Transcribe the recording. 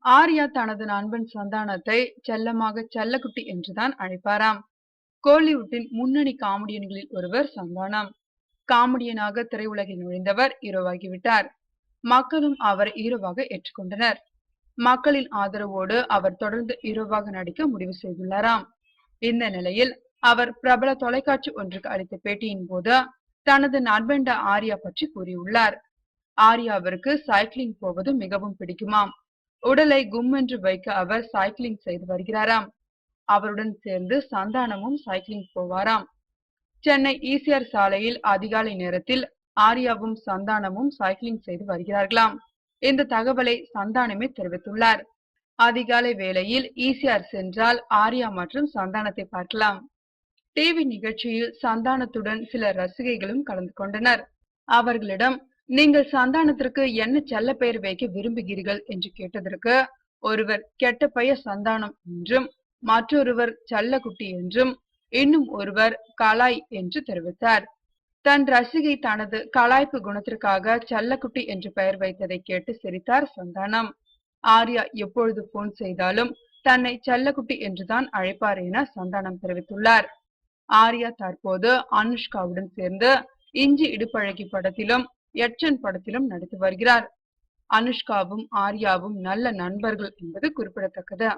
ஆர்யா தனது நண்பன் சந்தானத்தை செல்லமாக செல்லக்குட்டி என்றுதான் அழைப்பாராம். கோலிவுட்டின் முன்னணி காமெடியன்களில் ஒருவர் சந்தானம். காமெடியனாக திரையுலகில் நுழைந்தவர் ஹீரோவாகிவிட்டார். மக்களும் அவரை ஹீரோவாக ஏற்றுக்கொண்டனர். மக்களின் ஆதரவோடு அவர் தொடர்ந்து ஹீரோவாக நடிக்க முடிவு செய்துள்ளாராம். இந்த நிலையில் அவர் பிரபல தொலைக்காட்சி ஒன்றுக்கு அளித்த பேட்டியின் போது தனது நண்பன் ஆர்யா பற்றி கூறியுள்ளார். ஆர்யாவிற்கு சைக்கிளிங் போவது மிகவும் பிடிக்குமாம். உடலை கும்மென்று வைக்க அவர் சைக்கிளிங் செய்து வருகிறாராம். அவருடன் சேர்ந்து சந்தானமும் சைக்கிளிங் போவாராம். சென்னை ஈசிஆர் சாலையில் அதிகாலை நேரத்தில் ஆர்யாவும் சந்தானமும் சைக்கிளிங் செய்து வருகிறார்களாம். இந்த தகவலை சந்தானமே தெரிவித்துள்ளார். அதிகாலை வேளையில் ஈசிஆர் சென்றால் ஆர்யா மற்றும் சந்தானத்தை பார்க்கலாம். டிவி நிகழ்ச்சியில் சந்தானத்துடன் சில ரசிகைகளும் கலந்து கொண்டனர். அவர்களிடம் நீங்கள் சந்தானத்திற்கு என்ன செல்ல பெயர் வைக்க விரும்புகிறீர்கள் என்று கேட்டதற்கு ஒருவர் கெட்ட பெயர் சந்தானம் என்றும் மற்றொருவர் செல்லக்குட்டி என்றும் இன்னும் ஒருவர் கலாய் என்று தெரிவித்தார். தன் ரசிகை தனது கலாய்ப்பு குணத்திற்காக செல்லக்குட்டி என்று பெயர் வைத்ததை கேட்டு சிரித்தார் சந்தானம். ஆர்யா எப்பொழுது போன் செய்தாலும் தன்னை செல்லக்குட்டி என்றுதான் அழைப்பார் என சந்தானம் தெரிவித்துள்ளார். ஆர்யா தற்போது அனுஷ்காவுடன் சேர்ந்து இஞ்சி இடுப்பழகி படத்திலும் எட்சன் படத்திலும் நடித்து வருகிறார். அனுஷ்காவும் ஆர்யாவும் நல்ல நண்பர்கள் என்பது குறிப்பிடத்தக்கது.